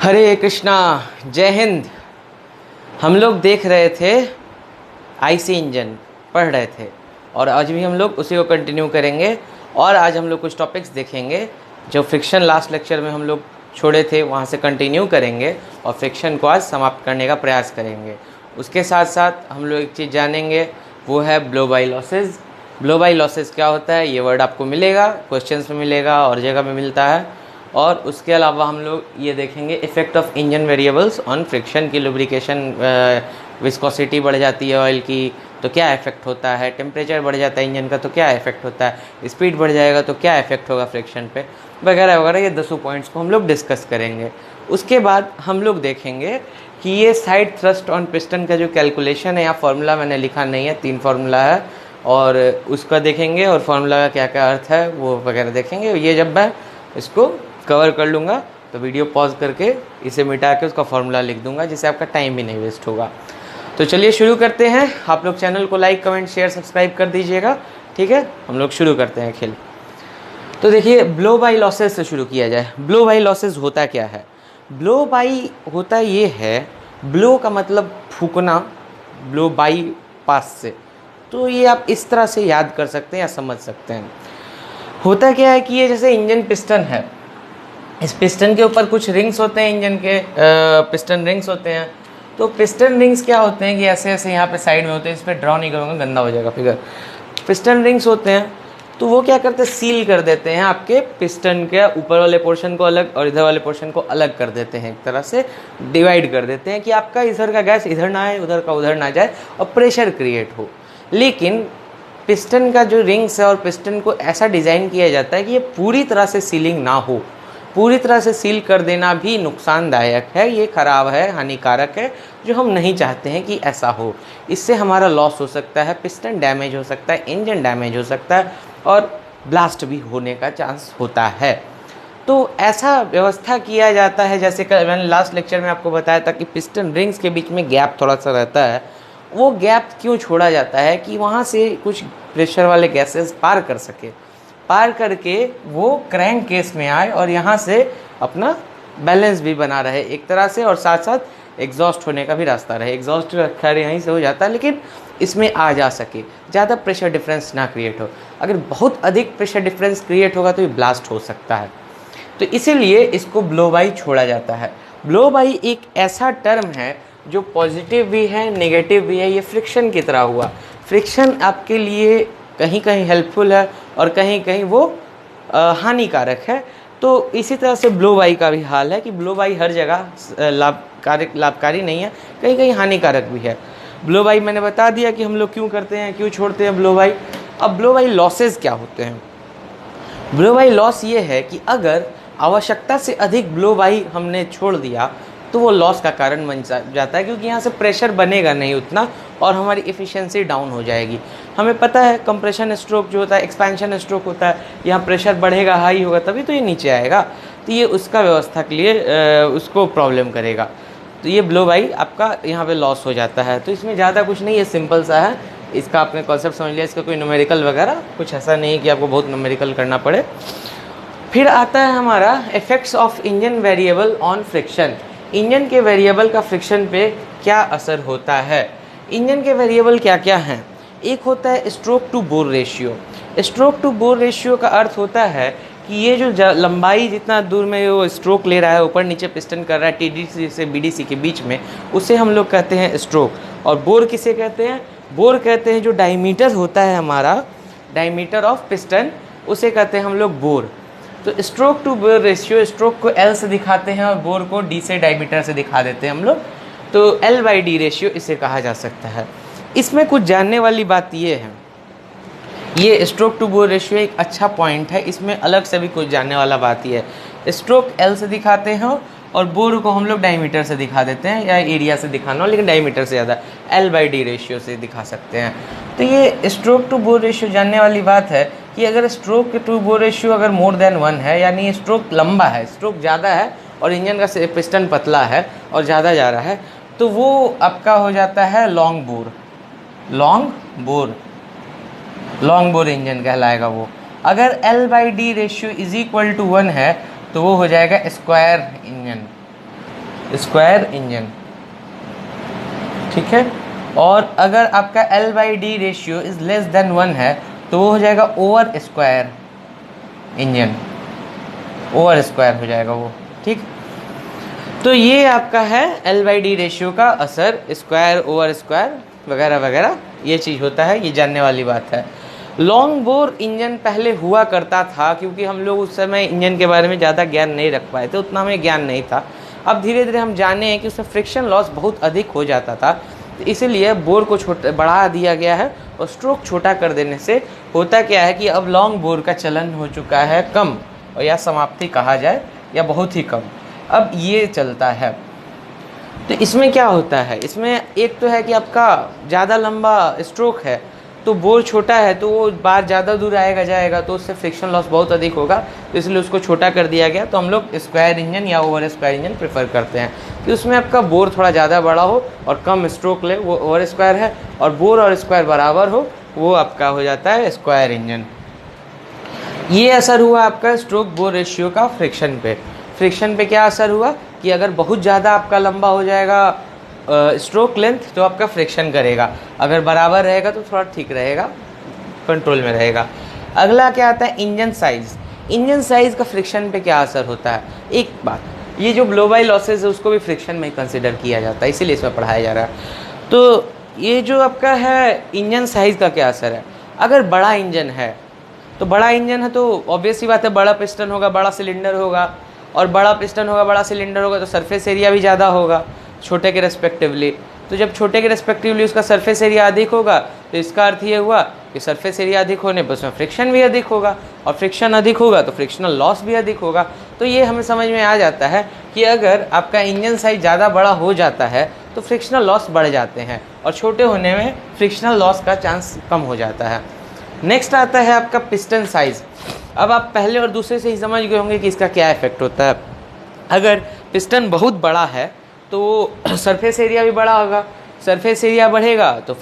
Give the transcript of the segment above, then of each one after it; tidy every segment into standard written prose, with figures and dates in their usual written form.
हरे कृष्णा, जय हिंद। हम लोग देख रहे थे आईसी इंजन, पढ़ रहे थे और आज भी हम लोग उसी को कंटिन्यू करेंगे। और आज हम लोग कुछ टॉपिक्स देखेंगे जो फ्रिक्शन लास्ट लेक्चर में हम लोग छोड़े थे वहाँ से कंटिन्यू करेंगे और फ्रिक्शन को आज समाप्त करने का प्रयास करेंगे। उसके साथ साथ हम लोग एक चीज़ जानेंगे, वो है blow by losses. Blow by losses क्या होता है, ये वर्ड आपको मिलेगा, क्वेश्चंस में मिलेगा और जगह में मिलता है। और उसके अलावा हम लोग ये देखेंगे effect of engine variables on friction की। लुब्रिकेशन विस्कोसिटी बढ़ जाती है ऑयल की तो क्या इफेक्ट होता है, टेम्परेचर बढ़ जाता है इंजन का तो क्या इफेक्ट होता है, स्पीड बढ़ जाएगा तो क्या इफेक्ट होगा फ्रिक्शन पे, वगैरह वगैरह। ये 10 पॉइंट्स को हम लोग डिस्कस करेंगे। उसके बाद हम लोग देखेंगे कि ये साइड थ्रस्ट ऑन पिस्टन का जो कैलकुलेशन है, या फार्मूला मैंने लिखा नहीं है, 3 फार्मूला है और उसका देखेंगे और फार्मूला का क्या क्या अर्थ है वो वगैरह देखेंगे। ये जब मैं इसको कवर कर लूँगा तो वीडियो पॉज करके इसे मिटा के उसका फार्मूला लिख दूंगा, जिससे आपका टाइम भी नहीं वेस्ट होगा। तो चलिए शुरू करते हैं। आप लोग चैनल को लाइक, कमेंट, शेयर, सब्सक्राइब कर दीजिएगा, ठीक है। हम लोग शुरू करते हैं खेल। तो देखिए, ब्लो बाई लॉसेज से शुरू किया जाए। ब्लो बाई लॉसेज होता क्या है? ब्लो बाई होता ये है, ब्लो का मतलब फूकना, ब्लो बाई पास से। तो ये आप इस तरह से याद कर सकते हैं या समझ सकते हैं। होता क्या है कि ये जैसे इंजन पिस्टन है, इस पिस्टन के ऊपर कुछ रिंग्स होते हैं, इंजन के पिस्टन रिंग्स होते हैं। तो पिस्टन रिंग्स क्या होते हैं कि ऐसे ऐसे यहाँ पे साइड में होते हैं, इस पर ड्रॉ नहीं करूँगा, गंदा हो जाएगा फिगर। पिस्टन रिंग्स होते हैं तो वो क्या करते हैं, सील कर देते हैं आपके पिस्टन के ऊपर वाले पोर्शन को अलग और इधर वाले पोर्शन को अलग कर देते हैं, एक तरह से डिवाइड कर देते हैं कि आपका इधर का गैस इधर ना आए, उधर का उधर ना जाए और प्रेशर क्रिएट हो। लेकिन पिस्टन का जो रिंग्स है और पिस्टन को ऐसा डिज़ाइन किया जाता है कि ये पूरी तरह से सीलिंग ना हो। पूरी तरह से सील कर देना भी नुकसानदायक है, ये ख़राब है, हानिकारक है, जो हम नहीं चाहते हैं कि ऐसा हो। इससे हमारा लॉस हो सकता है, पिस्टन डैमेज हो सकता है, इंजन डैमेज हो सकता है और ब्लास्ट भी होने का चांस होता है। तो ऐसा व्यवस्था किया जाता है, जैसे कल मैंने लास्ट लेक्चर में आपको बताया था कि पिस्टन रिंग्स के बीच में गैप थोड़ा सा रहता है। वो गैप क्यों छोड़ा जाता है कि वहाँ से कुछ प्रेशर वाले गैसेस पार कर सके, पार करके वो क्रैंक केस में आए और यहाँ से अपना बैलेंस भी बना रहे एक तरह से, और साथ साथ एग्जॉस्ट होने का भी रास्ता रहे। एग्जॉस्ट खैर यहीं से हो जाता है, लेकिन इसमें आ जा सके, ज़्यादा प्रेशर डिफरेंस ना क्रिएट हो। अगर बहुत अधिक प्रेशर डिफरेंस क्रिएट होगा तो ये ब्लास्ट हो सकता है। तो इसीलिए इसको ब्लो बाई छोड़ा जाता है। ब्लो बाई एक ऐसा टर्म है जो पॉजिटिव भी है, नेगेटिव भी है। ये फ्रिक्शन की तरह हुआ। फ्रिक्शन आपके लिए कहीं कहीं हेल्पफुल है और कहीं कहीं वो हानिकारक है। तो इसी तरह से ब्लो बाई का भी हाल है कि ब्लो बाई हर जगह लाभकारी नहीं है, कहीं कहीं हानिकारक भी है। ब्लो बाई मैंने बता दिया कि हम लोग क्यों करते हैं, क्यों छोड़ते हैं ब्लो बाई। अब ब्लो बाई लॉसेज क्या होते हैं? ब्लो बाई लॉस ये है कि अगर आवश्यकता से अधिक ब्लो बाई हमने छोड़ दिया तो वो लॉस का कारण बन जाता है, क्योंकि यहाँ से प्रेशर बनेगा नहीं उतना और हमारी एफिशिएंसी डाउन हो जाएगी। हमें पता है कंप्रेशन स्ट्रोक जो होता है, एक्सपेंशन स्ट्रोक होता है, यहाँ प्रेशर बढ़ेगा, हाई होगा तभी तो ये नीचे आएगा। तो ये उसका व्यवस्था के लिए उसको प्रॉब्लम करेगा। तो ये ब्लो बाई आपका यहाँ पे लॉस हो जाता है। तो इसमें ज़्यादा कुछ नहीं है, सिंपल सा है। इसका आपने कॉन्सेप्ट समझ लिया, इसका कोई न्यूमेरिकल वगैरह कुछ ऐसा नहीं है कि आपको बहुत न्यूमेरिकल करना पड़े। फिर आता है हमारा effects of engine variable on friction. Engine के वेरिएबल का फ्रिक्शन पे क्या असर होता है? इंजन के वेरिएबल क्या क्या हैं? एक होता है stroke to bore ratio. Stroke to bore ratio का अर्थ होता है कि ये जो लंबाई जितना दूर में वो स्ट्रोक ले रहा है, ऊपर नीचे पिस्टन कर रहा है टीडीसी से बीडीसी के बीच में, उसे हम लोग कहते हैं स्ट्रोक। और बोर किसे कहते हैं? बोर कहते हैं जो डायमीटर होता है हमारा, डायमीटर ऑफ पिस्टन, उसे कहते हैं हम लोग बोर। तो stroke to bore ratio, stroke को एल से दिखाते हैं और बोर को डी से, डायमीटर से दिखा देते हैं हम लोग। तो एल बाई डी रेशियो इसे कहा जा सकता है। इसमें कुछ जानने वाली बात ये है, ये स्ट्रोक टू बोर रेशियो एक अच्छा पॉइंट है, इसमें अलग से भी कुछ जानने वाला बात ये है। स्ट्रोक एल से दिखाते हैं और बोर को हम लोग डायमीटर से दिखा देते हैं, या एरिया से दिखाना हो, लेकिन डायमीटर से ज़्यादा एल बाई डी रेशियो से दिखा सकते हैं। तो ये स्ट्रोक टू बोर रेशियो जानने वाली बात है कि अगर स्ट्रोक टू बोर रेशियो अगर मोर देन 1 है, यानी स्ट्रोक लंबा है, स्ट्रोक ज़्यादा है और इंजन का पिस्टन पतला है और ज़्यादा जा रहा है, तो वो आपका हो जाता है long bore. Long bore engine कहलाएगा वो। अगर L by D ratio is equal to 1 है तो वो हो जाएगा स्क्वायर इंजन। स्क्वायर इंजन, ठीक है। और अगर आपका L/D ratio is less than 1 है तो वो हो जाएगा over square engine, over square हो जाएगा वो, ठीक। तो ये आपका है L/D रेशियो का असर, स्क्वायर ओवर स्क्वायर वगैरह वगैरह ये चीज़ होता है, ये जानने वाली बात है। लॉन्ग बोर इंजन पहले हुआ करता था, क्योंकि हम लोग उस समय इंजन के बारे में ज़्यादा ज्ञान नहीं रख पाए थे, उतना हमें ज्ञान नहीं था। अब धीरे धीरे हम जाने हैं कि उसमें फ्रिक्शन लॉस बहुत अधिक हो जाता था, तो इसीलिए बोर को बढ़ा दिया गया है। और स्ट्रोक छोटा कर देने से होता क्या है कि अब लॉन्ग बोर का चलन हो चुका है कम, और या समाप्ति कहा जाए, या बहुत ही कम अब ये चलता है। तो इसमें क्या होता है, इसमें एक तो है कि आपका ज़्यादा लंबा स्ट्रोक है तो बोर छोटा है, तो वो बार ज़्यादा दूर आएगा जाएगा, तो उससे फ्रिक्शन लॉस बहुत अधिक होगा, तो इसलिए उसको छोटा कर दिया गया। तो हम लोग स्क्वायर इंजन या ओवर स्क्वायर इंजन प्रेफर करते हैं कि उसमें आपका बोर थोड़ा ज़्यादा बड़ा हो और कम स्ट्रोक ले, वो ओवर स्क्वायर है। और बोर और स्क्वायर बराबर हो, वो आपका हो जाता है स्क्वायर इंजन। ये असर हुआ आपका स्ट्रोक बोर रेशियो का फ्रिक्शन पे। फ्रिक्शन पे क्या असर हुआ कि अगर बहुत ज़्यादा आपका लंबा हो जाएगा स्ट्रोक लेंथ तो आपका फ्रिक्शन करेगा, अगर बराबर रहेगा तो थोड़ा ठीक रहेगा, कंट्रोल में रहेगा। अगला क्या आता है, इंजन साइज़। इंजन साइज़ का फ्रिक्शन पे क्या असर होता है। एक बात, ये जो ब्लो बाय लॉसेज है उसको भी फ्रिक्शन में कंसिडर किया जाता है, इसीलिए इसमें पढ़ाया जा रहा है। तो ये जो आपका है इंजन साइज़ का क्या असर है। अगर बड़ा इंजन है तो बड़ा इंजन है तो ऑब्वियस सी बात है, बड़ा पिस्टन होगा, बड़ा सिलेंडर होगा, और बड़ा पिस्टन होगा, बड़ा सिलेंडर होगा, तो सरफेस एरिया भी ज़्यादा होगा छोटे के रेस्पेक्टिवली। तो जब छोटे के रेस्पेक्टिवली उसका सरफेस एरिया अधिक होगा, तो इसका अर्थ ये हुआ कि सरफेस एरिया अधिक होने पर उसमें फ्रिक्शन भी अधिक होगा, और फ्रिक्शन अधिक होगा तो फ्रिक्शनल लॉस भी अधिक होगा। तो ये हमें समझ में आ जाता है कि अगर आपका इंजन साइज ज़्यादा बड़ा हो जाता है तो फ्रिक्शनल लॉस बढ़ जाते हैं, और छोटे होने में फ्रिक्शनल लॉस का चांस कम हो जाता है। नेक्स्ट आता है आपका पिस्टन साइज़। अब आप पहले और दूसरे से ही समझ गए होंगे कि इसका क्या इफेक्ट होता है। अगर पिस्टन बहुत बड़ा है तो सरफेस एरिया भी बड़ा होगा, सरफेस एरिया बढ़ेगा तो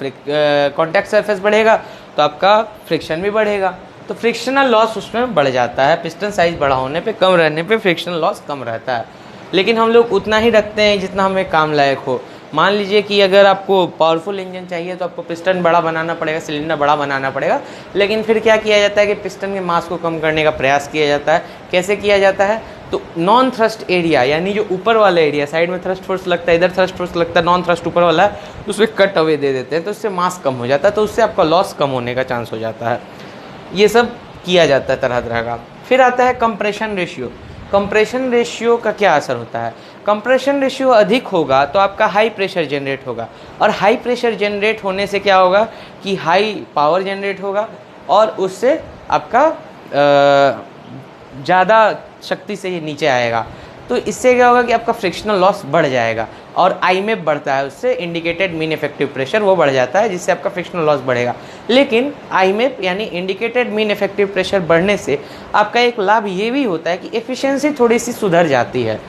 कॉन्टैक्ट सरफेस बढ़ेगा, तो आपका फ्रिक्शन भी बढ़ेगा, तो फ्रिक्शनल लॉस उसमें बढ़ जाता है। पिस्टन साइज़ बड़ा होने पे, कम रहने पे फ्रिक्शनल लॉस कम रहता है। लेकिन हम लोग उतना ही रखते हैं जितना हमें काम लायक हो। मान लीजिए कि अगर आपको पावरफुल इंजन चाहिए तो आपको पिस्टन बड़ा बनाना पड़ेगा, सिलेंडर बड़ा बनाना पड़ेगा, लेकिन फिर क्या किया जाता है कि पिस्टन के मास को कम करने का प्रयास किया जाता है। कैसे किया जाता है, तो नॉन थ्रस्ट एरिया, यानी जो ऊपर वाला एरिया, साइड में थ्रस्ट फोर्स लगता है, इधर थ्रस्ट फोर्स लगता है, नॉन थ्रस्ट ऊपर वाला है, तो उसमें कट अवे दे देते हैं, तो उससे मास कम हो जाता है, तो उससे आपका लॉस कम होने का चांस हो जाता है। ये सब किया जाता है तरह तरह का। फिर आता है कंप्रेशन रेशियो। कंप्रेशन रेशियो का क्या असर होता है। कंप्रेशन रेशियो अधिक होगा तो आपका हाई प्रेशर जनरेट होगा, और हाई प्रेशर जनरेट होने से क्या होगा कि हाई पावर जनरेट होगा, और उससे आपका ज़्यादा शक्ति से ये नीचे आएगा। तो इससे क्या होगा कि आपका फ्रिक्शनल लॉस बढ़ जाएगा, और आई में बढ़ता है, उससे इंडिकेटेड मीन इफेक्टिव प्रेशर वो बढ़ जाता है, जिससे आपका फ्रिक्शनल लॉस बढ़ेगा। लेकिन आई में यानी इंडिकेटेड मीन इफेक्टिव प्रेशर बढ़ने से आपका एक लाभ ये भी होता है कि एफिशिएंसी थोड़ी सी सुधर जाती है।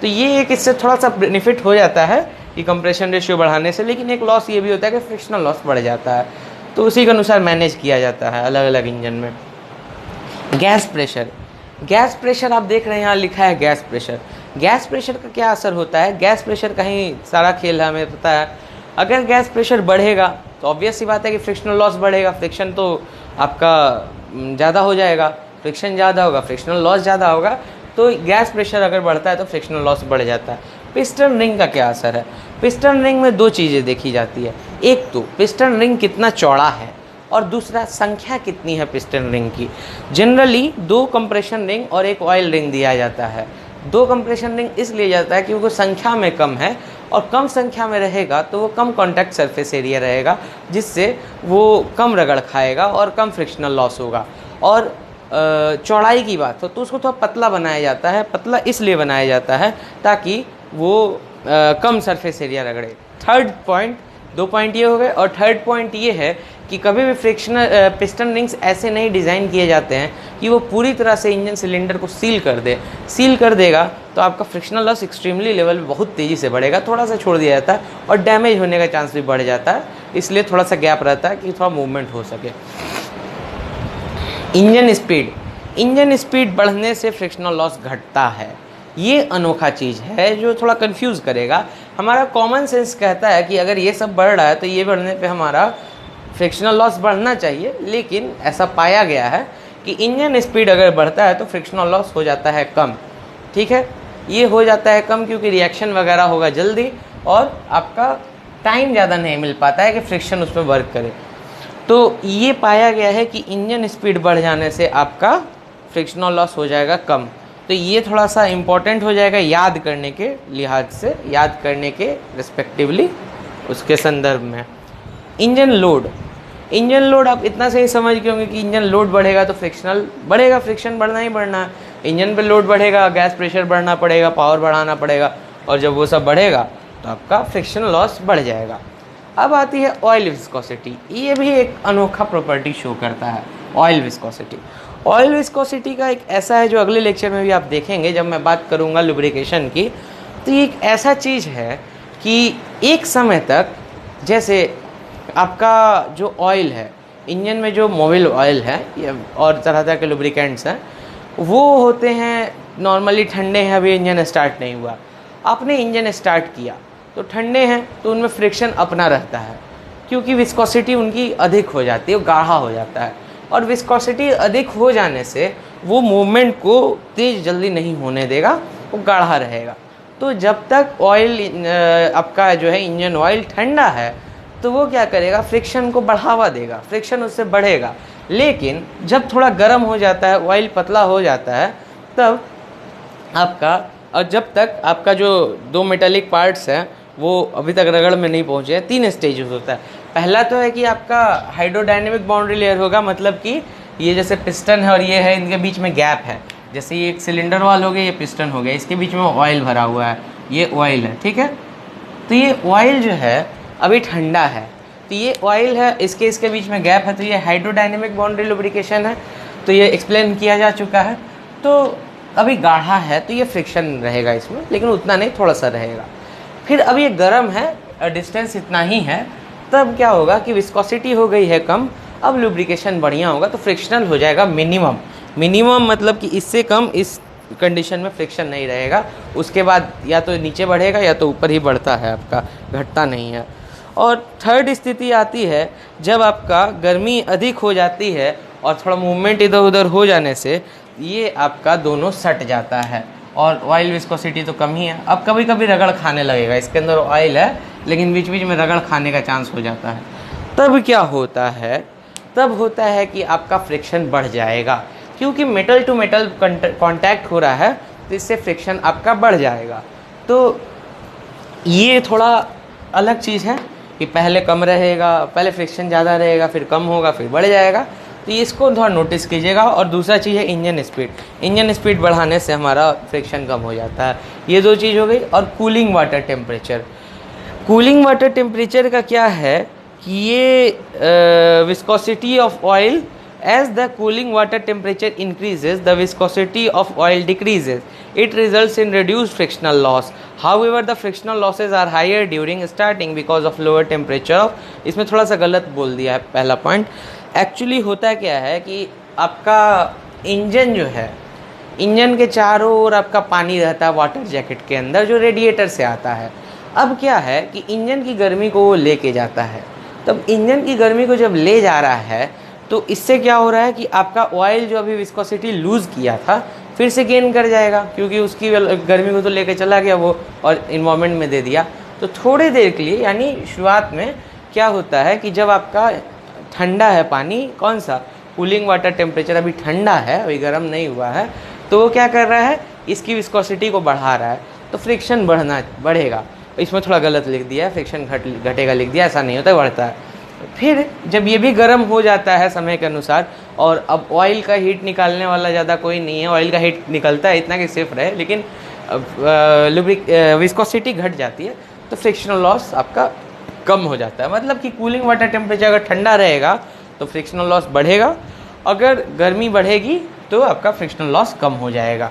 तो ये एक इससे थोड़ा सा बेनिफिट हो जाता है कि कंप्रेशन रेशियो बढ़ाने से, लेकिन एक लॉस ये भी होता है कि फ्रिक्शनल लॉस बढ़ जाता है। तो उसी के अनुसार मैनेज किया जाता है अलग अलग इंजन में। Gas pressure. गैस प्रेशर आप देख रहे हैं यहाँ लिखा है गैस प्रेशर। गैस प्रेशर का क्या असर होता है। गैस प्रेशर का ही सारा खेल है, हमें पता है। अगर गैस प्रेशर बढ़ेगा तो ऑब्वियस सी बात है कि फ्रिक्शनल लॉस बढ़ेगा, फ्रिक्शन तो आपका ज़्यादा हो जाएगा, फ्रिक्शन ज़्यादा होगा, फ्रिक्शनल लॉस ज़्यादा होगा। तो गैस प्रेशर अगर बढ़ता है तो फ्रिक्शनल लॉस बढ़ जाता है। पिस्टन रिंग का क्या असर है। पिस्टन रिंग में दो चीज़ें देखी जाती है, एक तो पिस्टन रिंग कितना चौड़ा है, और दूसरा संख्या कितनी है पिस्टन रिंग की। जनरली 2 कंप्रेशन रिंग और 1 ऑयल रिंग दिया जाता है। 2 कंप्रेशन रिंग इसलिए जाता है क्योंकि वो संख्या में कम है, और कम संख्या में रहेगा तो वो कम कॉन्टैक्ट सरफेस एरिया रहेगा, जिससे वो कम रगड़ खाएगा और कम फ्रिक्शनल लॉस होगा। और चौड़ाई की बात हो तो उसको थोड़ा पतला बनाया जाता है। पतला इसलिए बनाया जाता है ताकि वो कम सरफेस एरिया रगड़े। थर्ड पॉइंट, 2 पॉइंट ये हो गए, और थर्ड पॉइंट ये है कि कभी भी फ्रिक्शनल पिस्टन रिंग्स ऐसे नहीं डिज़ाइन किए जाते हैं कि वो पूरी तरह से इंजन सिलेंडर को सील कर दे। सील कर देगा तो आपका फ्रिक्शनल लॉस एक्सट्रीमली लेवल बहुत तेज़ी से बढ़ेगा, थोड़ा सा छोड़ दिया जाता है और डैमेज होने का चांस भी बढ़ जाता है। इसलिए थोड़ा सा गैप रहता है कि थोड़ा मूवमेंट हो सके। Engine speed. इंजन स्पीड बढ़ने से फ्रिक्शनल लॉस घटता है। ये अनोखा चीज़ है जो थोड़ा कंफ्यूज करेगा। हमारा कॉमन सेंस कहता है कि अगर ये सब बढ़ रहा है तो ये बढ़ने पे हमारा फ्रिक्शनल लॉस बढ़ना चाहिए, लेकिन ऐसा पाया गया है कि इंजन स्पीड अगर बढ़ता है तो फ्रिक्शनल लॉस हो जाता है कम। ठीक है, ये हो जाता है कम क्योंकि रिएक्शन वगैरह होगा जल्दी और आपका टाइम ज़्यादा नहीं मिल पाता है कि फ्रिक्शन उसमें वर्क करे। तो ये पाया गया है कि इंजन स्पीड बढ़ जाने से आपका फ्रिक्शनल लॉस हो जाएगा कम। तो ये थोड़ा सा इम्पोर्टेंट हो जाएगा याद करने के लिहाज से, याद करने के रिस्पेक्टिवली उसके संदर्भ में। इंजन लोड, इंजन लोड आप इतना सही समझ गए होंगे कि इंजन लोड बढ़ेगा तो फ्रिक्शनल बढ़ेगा, फ्रिक्शन बढ़ना ही बढ़ना है। इंजन पे लोड बढ़ेगा, गैस प्रेशर बढ़ना पड़ेगा, पावर बढ़ाना पड़ेगा, और जब वो सब बढ़ेगा तो आपका फ्रिक्शन लॉस बढ़ जाएगा। अब आती है ऑयल विस्कोसिटी। ये भी एक अनोखा प्रॉपर्टी शो करता है, ऑयल विस्कोसिटी। ऑयल विस्कोसिटी का एक ऐसा है जो अगले लेक्चर में भी आप देखेंगे जब मैं बात करूँगा लुब्रिकेशन की। तो ये एक ऐसा चीज़ है कि एक समय तक, जैसे आपका जो ऑयल है इंजन में, जो मोबिल ऑयल है और तरह तरह के लुब्रिकेंट्स हैं, वो होते हैं नॉर्मली ठंडे हैं, अभी इंजन स्टार्ट नहीं हुआ, आपने इंजन स्टार्ट किया तो ठंडे हैं तो उनमें फ्रिक्शन अपना रहता है क्योंकि विस्कोसिटी उनकी अधिक हो जाती है, वो गाढ़ा हो जाता है। और विस्कोसिटी अधिक हो जाने से वो मूवमेंट को तेज़ जल्दी नहीं होने देगा, वो गाढ़ा रहेगा। तो जब तक ऑयल आपका जो है इंजन ऑयल ठंडा है तो वो क्या करेगा, फ्रिक्शन को बढ़ावा देगा, फ्रिक्शन उससे बढ़ेगा। लेकिन जब थोड़ा गर्म हो जाता है, ऑयल पतला हो जाता है, तब आपका, और जब तक आपका जो दो मेटालिक पार्ट्स हैं वो अभी तक रगड़ में नहीं पहुँचे हैं, 3 स्टेजेस होता है। पहला तो है कि आपका हाइड्रोडायनेमिक बाउंड्री लेयर होगा, मतलब कि ये जैसे पिस्टन है और ये है, इनके बीच में गैप है। जैसे ये एक सिलेंडर वाल हो गया, ये पिस्टन हो गया, इसके बीच में ऑयल भरा हुआ है, ये ऑयल है। ठीक है, तो ये ऑयल जो है अभी ठंडा है, तो ये ऑयल है, इसके बीच में गैप है, तो ये हाइड्रोडायनेमिक बाउंड्री लुब्रिकेशन है। तो ये एक्सप्लेन किया जा चुका है। तो अभी गाढ़ा है तो ये फ्रिक्शन रहेगा इसमें, लेकिन उतना नहीं, थोड़ा सा रहेगा। फिर अब ये गर्म है, डिस्टेंस इतना ही है, तब क्या होगा कि विस्कोसिटी हो गई है कम, अब लुब्रिकेशन बढ़िया होगा तो फ्रिक्शनल हो जाएगा मिनिमम। मिनिमम मतलब कि इससे कम इस कंडीशन में फ्रिक्शन नहीं रहेगा, उसके बाद या तो नीचे बढ़ेगा या तो ऊपर ही बढ़ता है, आपका घटता नहीं है। और थर्ड स्थिति आती है जब आपका गर्मी अधिक हो जाती है और थोड़ा मूवमेंट इधर उधर हो जाने से ये आपका दोनों सट जाता है, और ऑयल विस्कोसिटी तो कम ही है। अब कभी कभी रगड़ खाने लगेगा, इसके अंदर ऑयल है लेकिन बीच बीच में रगड़ खाने का चांस हो जाता है। तब क्या होता है, तब होता है कि आपका फ्रिक्शन बढ़ जाएगा, क्योंकि मेटल टू मेटल कांटेक्ट हो रहा है तो इससे फ्रिक्शन आपका बढ़ जाएगा। तो ये थोड़ा अलग चीज़ है कि पहले कम रहेगा, पहले फ्रिक्शन ज़्यादा रहेगा, फिर कम होगा, फिर बढ़ जाएगा। तो इसको थोड़ा नोटिस कीजिएगा। और दूसरा चीज़ है इंजन स्पीड। इंजन स्पीड बढ़ाने से हमारा फ्रिक्शन कम हो जाता है। ये दो चीज़ हो गई। और cooling water temperature, cooling water temperature का क्या है कि ये viscosity of oil, as the cooling water temperature increases the viscosity of oil decreases, it results in reduced frictional loss. However, the frictional losses are higher during starting because of lower temperature of, इसमें थोड़ा सा गलत बोल दिया है पहला point. Actually होता क्या है कि आपका इंजन जो है, इंजन के चारों ओर आपका पानी रहता है वाटर जैकेट के अंदर जो रेडिएटर से आता है। अब क्या है कि इंजन की गर्मी को वो लेके जाता है, तब इंजन की गर्मी को जब ले जा रहा है तो इससे क्या हो रहा है कि आपका ऑयल जो अभी विस्कोसिटी लूज़ किया था फिर से गेन कर जाएगा, क्योंकि उसकी गर्मी को तो लेके चला गया वो और इन्वायरमेंट में दे दिया। तो थोड़ी देर के लिए, यानी शुरुआत में क्या होता है कि जब आपका ठंडा है पानी, कौन सा कूलिंग वाटर टेम्परेचर अभी ठंडा है, अभी गर्म नहीं हुआ है, तो वो क्या कर रहा है, इसकी विस्कोसिटी को बढ़ा रहा है, तो फ्रिक्शन बढ़ेगा। इसमें थोड़ा गलत लिख दिया है, फ्रिक्शन घटेगा लिख दिया, ऐसा नहीं होता, बढ़ता है। फिर जब ये भी गर्म हो जाता है समय के अनुसार, और अब ऑयल का हीट निकालने वाला ज़्यादा कोई नहीं है, ऑयल का हीट निकलता है इतना कि सेफ रहे, लेकिन विस्कोसिटी घट जाती है तो फ्रिक्शनल लॉस आपका कम हो जाता है। मतलब कि कूलिंग वाटर टेम्परेचर अगर ठंडा रहेगा तो फ्रिक्शनल लॉस बढ़ेगा, अगर गर्मी बढ़ेगी तो आपका फ्रिक्शनल लॉस कम हो जाएगा।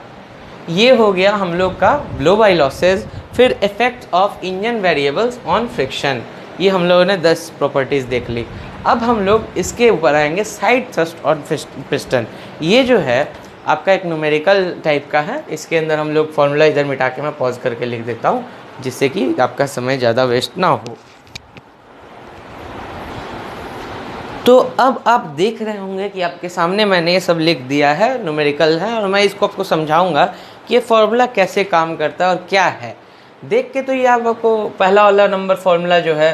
ये हो गया हम लोग का ब्लो बाय लॉसेज। फिर effect of engine variables on friction, ये हम लोगों ने 10 प्रॉपर्टीज़ देख ली। अब हम लोग इसके ऊपर आएंगे साइड थ्रस्ट और पिस्टन। ये जो है आपका एक न्यूमेरिकल टाइप का है। इसके अंदर हम लोग फॉर्मूला इधर मिटा के मैं पॉज करके लिख देता हूँ, जिससे कि आपका समय ज़्यादा वेस्ट ना हो। तो अब आप देख रहे होंगे कि आपके सामने मैंने ये सब लिख दिया है, न्यूमेरिकल है, और मैं इसको आपको समझाऊंगा कि ये फॉर्मूला कैसे काम करता है और क्या है। देख के तो ये आपको पहला वाला नंबर फॉर्मूला जो है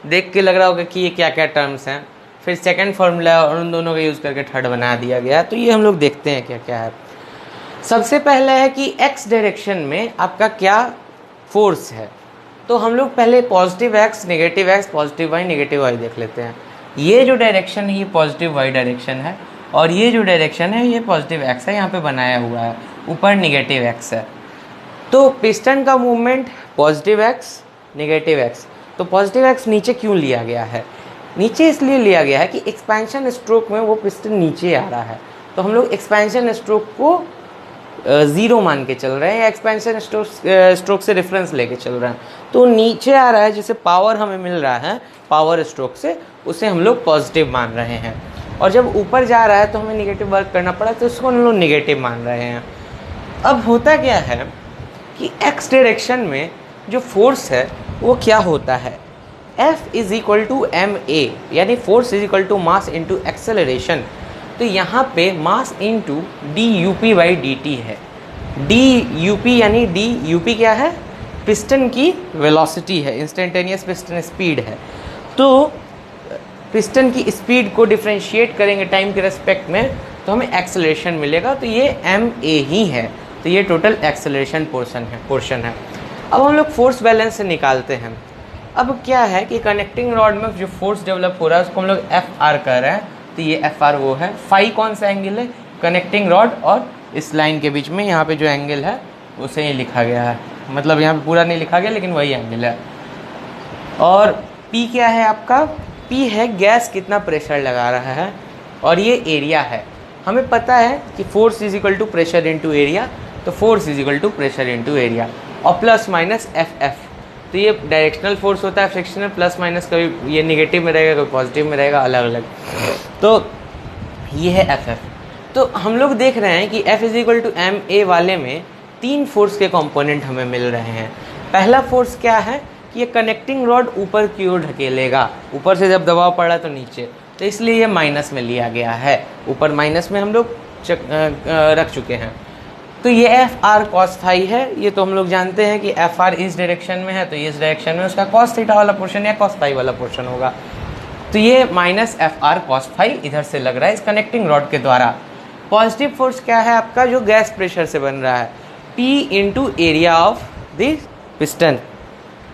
देख के लग रहा होगा कि ये क्या क्या टर्म्स हैं। फिर सेकंड फॉर्मूला और उन दोनों का यूज़ करके थर्ड बना दिया गया। तो ये हम लोग देखते हैं क्या क्या है। सबसे पहले है कि एक्स डायरेक्शन में आपका क्या फोर्स है। तो हम लोग पहले positive X, negative X, positive Y, negative Y देख लेते हैं। ये जो डायरेक्शन है ये पॉजिटिव वाई डायरेक्शन है, और ये जो डायरेक्शन है ये पॉजिटिव एक्स है, यहाँ पे बनाया हुआ है, ऊपर नेगेटिव एक्स है। तो पिस्टन का movement positive X, negative x. तो पॉजिटिव एक्स नीचे क्यों लिया गया है? नीचे इसलिए लिया गया है कि एक्सपेंशन स्ट्रोक में वो पिस्टन नीचे आ रहा है। तो हम लोग एक्सपेंशन स्ट्रोक को ज़ीरो मान के चल रहे हैं, या एक्सपेंशन स्ट्रोक से रेफरेंस लेके चल रहे हैं। तो नीचे आ रहा है, जिसे पावर हमें मिल रहा है पावर स्ट्रोक से, उसे हम लोग पॉजिटिव मान रहे हैं। और जब ऊपर जा रहा है तो हमें नेगेटिव वर्क करना पड़ा, तो उसको हम लोग नेगेटिव मान रहे हैं। अब होता क्या है कि एक्स डायरेक्शन में जो फोर्स है वो क्या होता है, F is equal to ma, यानी force is equal to mass into acceleration. तो यहाँ पे mass into D U P by D T है। डी यू पी यानी डी यू पी क्या है, पिस्टन की वेलोसिटी है, इंस्टेंटेनियस पिस्टन स्पीड है। तो पिस्टन की स्पीड को डिफ्रेंशिएट करेंगे टाइम के रेस्पेक्ट में, तो हमें एक्सेलरेशन मिलेगा। तो ये एम ए ही है। तो ये टोटल एक्सेलरेशन पोर्शन है। अब हम लोग फोर्स बैलेंस से निकालते हैं। अब क्या है कि कनेक्टिंग रॉड में जो फोर्स डेवलप हो रहा है उसको हम लोग एफ आर कर रहे हैं। तो ये एफ आर वो है। फाई कौन सा एंगल है, कनेक्टिंग रॉड और इस लाइन के बीच में यहाँ पे जो एंगल है उसे ही लिखा गया है, मतलब यहाँ पे पूरा नहीं लिखा गया लेकिन वही एंगल है। और पी क्या है आपका, पी है गैस कितना प्रेशर लगा रहा है, और ये एरिया है। हमें पता है कि force is equal to pressure into area, तो force is equal to pressure into area, और प्लस माइनस एफ एफ। तो ये डायरेक्शनल फोर्स होता है, फ्रिक्शनल प्लस माइनस, कभी ये नेगेटिव में रहेगा कभी पॉजिटिव में रहेगा, अलग अलग। तो ये है एफ एफ। तो हम लोग देख रहे हैं कि F is equal to M A वाले में तीन फोर्स के कंपोनेंट हमें मिल रहे हैं। पहला फोर्स क्या है कि ये कनेक्टिंग रॉड ऊपर की ओर ढकेलेगा, ऊपर से जब दबाव पड़ा तो नीचे, तो इसलिए ये माइनस में लिया गया है, ऊपर माइनस में हम लोग रख चुके हैं। तो ये एफ आर कॉस फाई है। ये तो हम लोग जानते हैं कि एफ आर इस डायरेक्शन में है, तो इस डायरेक्शन में उसका कॉस थीटा वाला पोर्शन या कॉस फाई वाला पोर्शन होगा। तो ये minus F R cos phi इधर से लग रहा है इस कनेक्टिंग रॉड के द्वारा। पॉजिटिव फोर्स क्या है आपका, जो गैस प्रेशर से बन रहा है, P into area of this piston.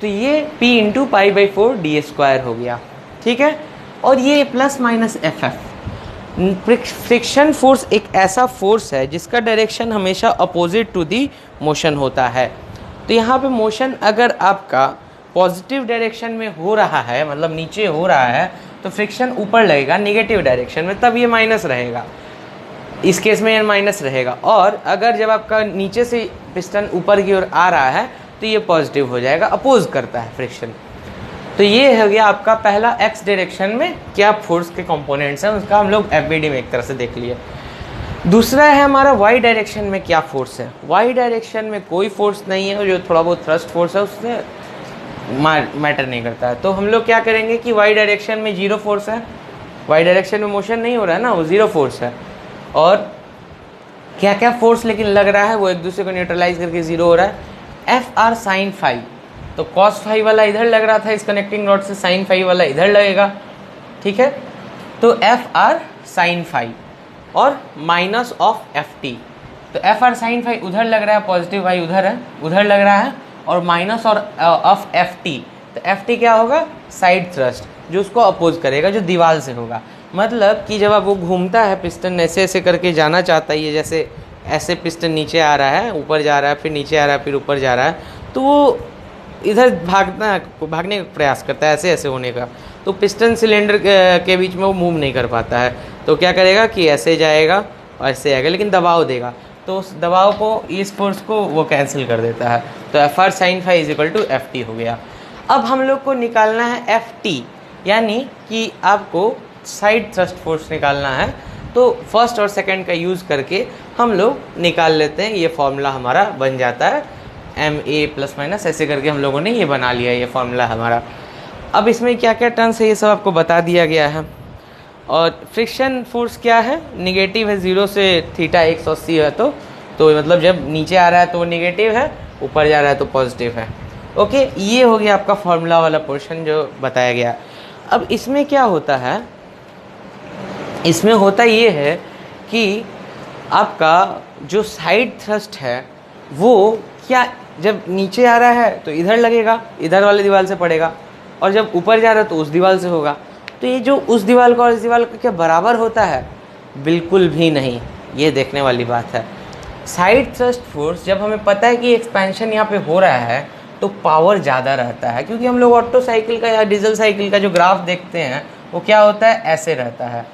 तो ये P into pi by 4 D square हो गया, ठीक है। और ये plus minus f F. Friction force एक ऐसा फोर्स है जिसका डायरेक्शन हमेशा अपोजिट टू दी मोशन होता है। तो यहाँ पे मोशन अगर आपका पॉजिटिव डायरेक्शन में हो रहा है, मतलब नीचे हो रहा है, तो फ्रिक्शन ऊपर लगेगा नेगेटिव डायरेक्शन में, तब ये माइनस रहेगा। इस केस में ये माइनस रहेगा। और अगर जब आपका नीचे से पिस्टन ऊपर की ओर आ रहा है तो ये पॉजिटिव हो जाएगा, अपोज करता है फ्रिक्शन। तो ये हो गया आपका पहला एक्स डायरेक्शन में क्या फोर्स के कंपोनेंट्स हैं, उसका हम लोग एफबीडी में एक तरह से देख लिए। दूसरा है हमारा वाई डायरेक्शन में क्या फोर्स है। वाई डायरेक्शन में कोई फोर्स नहीं है, जो थोड़ा बहुत थ्रस्ट फोर्स है उससे मैटर नहीं करता है। तो हम लोग क्या करेंगे कि वाई डायरेक्शन में जीरो फोर्स है, वाई डायरेक्शन में मोशन नहीं हो रहा है ना, वो जीरो फोर्स है। और क्या क्या फोर्स लेकिन लग रहा है वो एक दूसरे को न्यूट्रलाइज करके जीरो हो रहा है। एफ आर साइन फाई, तो कॉस फाई वाला इधर लग रहा था इस कनेक्टिंग रॉड से, साइन फाई वाला इधर लगेगा, ठीक है। तो एफ आर साइन फाई और माइनस ऑफ एफ टी। तो एफ आर साइन फाई उधर लग रहा है, पॉजिटिव फाई उधर है, उधर लग रहा है, और माइनस और ऑफ एफ टी। तो एफ टी क्या होगा, साइड थ्रस्ट, जो उसको अपोज करेगा, जो दीवार से होगा। मतलब कि जब आप वो घूमता है पिस्टन ऐसे ऐसे करके जाना चाहता है, ये जैसे ऐसे पिस्टन नीचे आ रहा है, ऊपर जा रहा है, फिर नीचे आ रहा है, फिर ऊपर जा रहा है, तो वो इधर भागने का प्रयास करता है, ऐसे ऐसे होने का। तो पिस्टन सिलेंडर के बीच में वो मूव नहीं कर पाता है, तो क्या करेगा कि ऐसे जाएगा और ऐसे आएगा, लेकिन दबाव देगा, तो उस दबाव को, इस फोर्स को वो कैंसिल कर देता है। तो F R sine phi is equal to F T हो गया। अब हम लोग को निकालना है एफ टी, यानी कि आपको साइड थ्रस्ट फोर्स निकालना है। तो फर्स्ट और सेकंड का यूज़ करके हम लोग निकाल लेते हैं। ये फॉर्मूला हमारा बन जाता है ma प्लस माइनस, ऐसे करके हम लोगों ने ये बना लिया ये फॉर्मूला हमारा। अब इसमें क्या क्या टर्म्स है ये सब आपको बता दिया गया है। और फ्रिक्शन फोर्स क्या है, निगेटिव है, 0 से थीटा 180 है, तो मतलब जब नीचे आ रहा है तो वो निगेटिव है, ऊपर जा रहा है तो पॉजिटिव है। ओके, ये हो गया आपका फॉर्मूला वाला पोर्शन जो बताया गया। अब इसमें क्या होता है, इसमें होता ये है कि आपका जो साइड थ्रस्ट है वो क्या, जब नीचे आ रहा है तो इधर लगेगा, इधर वाले दीवार से पड़ेगा, और जब ऊपर जा रहा है तो उस दीवार से होगा। तो ये जो उस दीवार का और इस दीवार का क्या बराबर होता है? बिल्कुल भी नहीं, ये देखने वाली बात है। साइड थ्रस्ट फोर्स जब हमें पता है कि एक्सपेंशन यहाँ पे हो रहा है तो पावर ज़्यादा रहता है, क्योंकि हम लोग ऑटो साइकिल का या डीजल साइकिल का जो ग्राफ देखते हैं वो क्या होता है, ऐसे रहता है,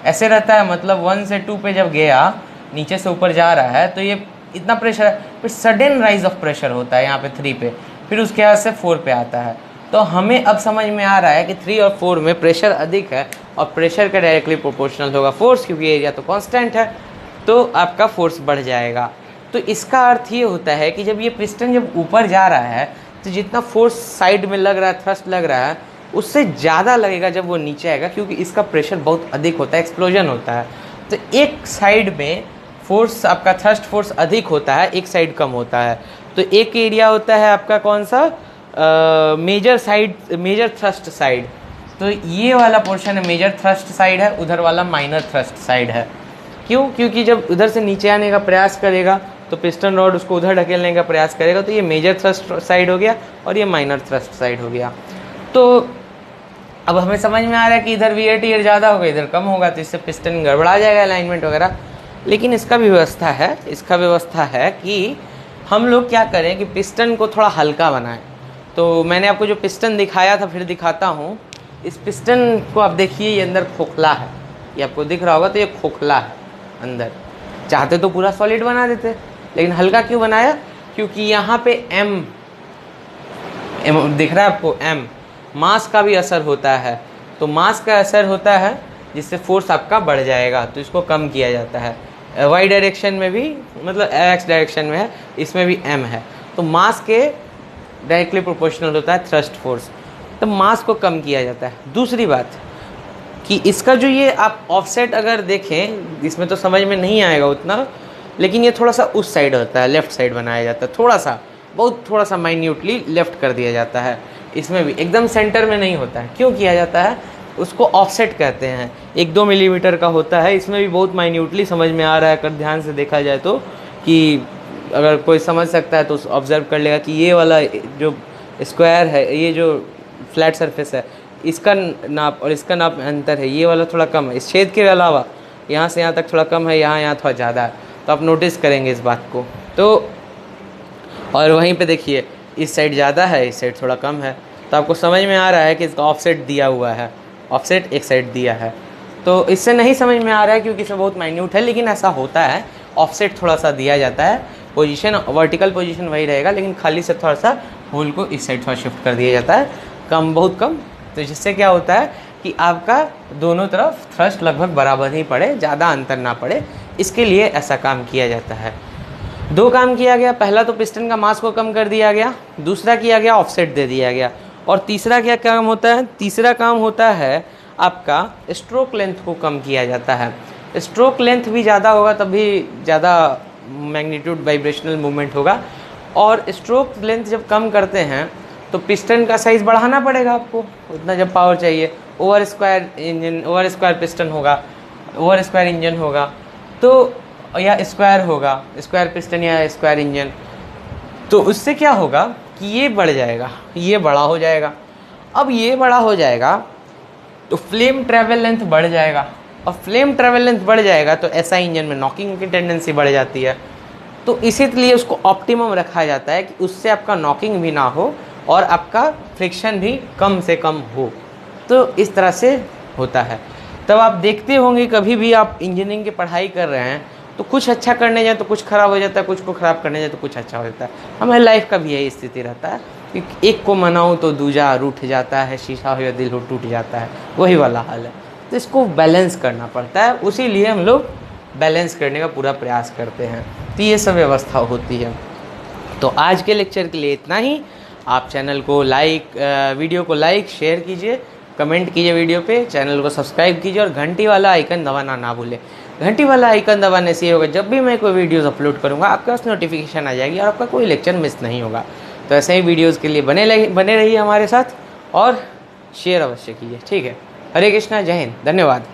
ऐसे रहता है। मतलब 1 से 2 पे जब गया, नीचे से ऊपर जा रहा है तो ये इतना प्रेशर है, फिर सडन राइज ऑफ प्रेशर होता है यहाँ पे 3 पे, फिर उसके बाद से 4 पे आता है। तो हमें अब समझ में आ रहा है कि 3 और 4 में प्रेशर अधिक है, और प्रेशर का डायरेक्टली प्रोपोर्शनल होगा फोर्स, क्योंकि एरिया तो कांस्टेंट है, तो आपका फोर्स बढ़ जाएगा। तो इसका अर्थ ये होता है कि जब ये पिस्टन जब ऊपर जा रहा है तो जितना फोर्स साइड में लग रहा है, थ्रस्ट लग रहा है, उससे ज़्यादा लगेगा जब वो नीचे आएगा, क्योंकि इसका प्रेशर बहुत अधिक होता है, एक्सप्लोजन होता है। तो एक साइड में फोर्स आपका थ्रस्ट फोर्स अधिक होता है, एक साइड कम होता है। तो एक एरिया होता है आपका कौन सा, major side, major thrust side. तो ये वाला पोर्शन है मेजर थ्रस्ट साइड है, उधर वाला माइनर थ्रस्ट साइड है। क्यों? क्योंकि जब उधर से नीचे आने का प्रयास करेगा तो पिस्टन रॉड उसको उधर ढकेलने का प्रयास करेगा, तो ये मेजर थ्रस्ट साइड हो गया और ये माइनर थ्रस्ट साइड हो गया। तो अब हमें समझ में आ रहा है कि इधर वेट ईयर ज़्यादा होगा, इधर कम होगा, तो इससे पिस्टन गड़बड़ा जाएगा, अलाइनमेंट वगैरह। लेकिन इसका भी व्यवस्था है, इसका व्यवस्था है कि हम लोग क्या करें कि पिस्टन को थोड़ा हल्का बनाएं। तो मैंने आपको जो पिस्टन दिखाया था फिर दिखाता हूँ। इस पिस्टन को आप देखिए, ये अंदर खोखला है, ये आपको दिख रहा होगा, तो ये खोखला है अंदर। चाहते तो पूरा सॉलिड बना देते, लेकिन हल्का क्यों बनाया? क्योंकि यहाँ पे एम दिख रहा है आपको, एम मास का भी असर होता है। तो मास का असर होता है जिससे फोर्स आपका बढ़ जाएगा, तो इसको कम किया जाता है। वाई डायरेक्शन में भी, मतलब एक्स डायरेक्शन में है, इसमें भी एम है। तो मास के डायरेक्टली प्रोपोर्शनल होता है थ्रस्ट फोर्स, तो मास को कम किया जाता है। दूसरी बात कि इसका जो ये आप ऑफसेट अगर देखें, इसमें तो समझ में नहीं आएगा उतना, लेकिन ये थोड़ा सा उस साइड होता है, लेफ़्ट साइड बनाया जाता है, थोड़ा सा, बहुत थोड़ा सा माइन्यूटली लेफ़्ट कर दिया जाता है। इसमें भी एकदम सेंटर में नहीं होता है। क्यों किया जाता है? उसको ऑफसेट कहते हैं, 1-2 मिलीमीटर का होता है। इसमें भी बहुत माइन्यूटली समझ में आ रहा है अगर ध्यान से देखा जाए तो, कि अगर कोई समझ सकता है तो ऑब्जर्व कर लेगा कि ये वाला जो स्क्वायर है, ये जो फ्लैट सरफेस है, इसका नाप और इसका नाप में अंतर है, ये वाला थोड़ा कम है, इस छेद के अलावा यहाँ से यहाँ तक थोड़ा कम है, यहाँ थोड़ा ज़्यादा है। तो आप नोटिस करेंगे इस बात को। तो और वहीं पे देखिए, इस साइड ज़्यादा है, इस साइड थोड़ा कम है। तो आपको समझ में आ रहा है कि इसका ऑफसेट दिया हुआ है, ऑफसेट एक साइड दिया है। तो इससे नहीं समझ में आ रहा है क्योंकि इसमें बहुत माइन्यूट है, लेकिन ऐसा होता है, ऑफसेट थोड़ा सा दिया जाता है। पोजीशन, वर्टिकल पोजीशन वही रहेगा, लेकिन खाली से थोड़ा सा होल को इस साइड थोड़ा शिफ्ट कर दिया जाता है, कम, बहुत कम। तो जिससे क्या होता है कि आपका दोनों तरफ थ्रस्ट लगभग बराबर ही पड़े, ज़्यादा अंतर ना पड़े, इसके लिए ऐसा काम किया जाता है। 2 काम किया गया, पहला तो पिस्टन का मास को कम कर दिया गया, दूसरा किया गया ऑफसेट दे दिया गया। और तीसरा क्या काम होता है? तीसरा काम होता है आपका स्ट्रोक लेंथ को कम किया जाता है। स्ट्रोक लेंथ भी ज़्यादा होगा तभी ज़्यादा मैग्नीट्यूड वाइब्रेशनल मूवमेंट होगा। और स्ट्रोक लेंथ जब कम करते हैं तो पिस्टन का साइज़ बढ़ाना पड़ेगा आपको, उतना जब पावर चाहिए। Over square engine, over square piston होगा, ओवर स्क्वायर इंजन होगा, तो या स्क्वायर होगा, स्क्वायर पिस्टन या स्क्वायर इंजन, तो उससे क्या होगा कि ये बढ़ जाएगा, ये बड़ा हो जाएगा। अब ये बड़ा हो जाएगा तो फ्लेम ट्रैवल लेंथ बढ़ जाएगा, और फ्लेम ट्रैवल लेंथ बढ़ जाएगा तो ऐसा इंजन में नॉकिंग की टेंडेंसी बढ़ जाती है। तो इसीलिए उसको ऑप्टिमम रखा जाता है कि उससे आपका नॉकिंग भी ना हो और आपका फ्रिक्शन भी कम से कम हो। तो इस तरह से होता है। तब आप देखते होंगे कभी भी आप इंजीनियरिंग की पढ़ाई कर रहे हैं तो कुछ अच्छा करने जाए तो कुछ ख़राब हो जाता है, कुछ को ख़राब करने जाए तो कुछ अच्छा हो जाता है। हमारी लाइफ का भी यही स्थिति रहता है कि एक को मनाऊं तो दूजा रूठ जाता है, शीशा हो या दिल हो टूट जाता है, वही वाला हाल है। तो इसको बैलेंस करना पड़ता है, उसी लिए हम लोग बैलेंस करने का पूरा प्रयास करते हैं। तो ये सब व्यवस्था होती है। तो आज के लेक्चर के लिए इतना ही। आप चैनल को वीडियो को लाइक शेयर कीजिए, कमेंट कीजिए वीडियो पे, चैनल को सब्सक्राइब कीजिए और घंटी वाला आइकन दबाना ना भूलें। घंटी वाला आइकन दबाने से ये होगा, जब भी मैं कोई वीडियोस अपलोड करूँगा आपके पास नोटिफिकेशन आ जाएगी और आपका कोई लेक्चर मिस नहीं होगा। तो ऐसे ही वीडियोस के लिए बने रहिए हमारे साथ और शेयर अवश्य कीजिए। ठीक है, हरे कृष्णा, जय हिंद, धन्यवाद।